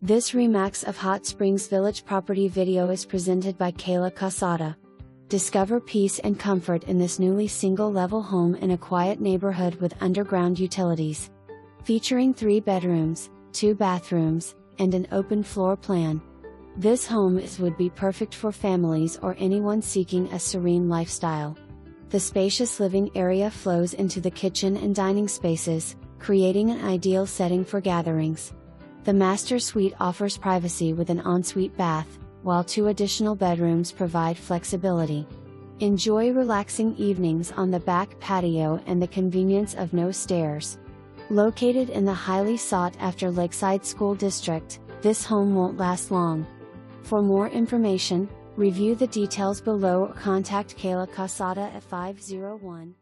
This Remax of Hot Springs Village property video is presented by Kayla Casada. Discover peace and comfort in this newly single-level home in a quiet neighborhood with underground utilities. Featuring 3 bedrooms, 2 bathrooms, and an open floor plan. This home would be perfect for families or anyone seeking a serene lifestyle. The spacious living area flows into the kitchen and dining spaces, creating an ideal setting for gatherings. The master suite offers privacy with an ensuite bath, while 2 additional bedrooms provide flexibility. Enjoy relaxing evenings on the back patio and the convenience of no stairs. Located in the highly sought-after Lakeside School District, this home won't last long. For more information, review the details below or contact Kayla Casada at 501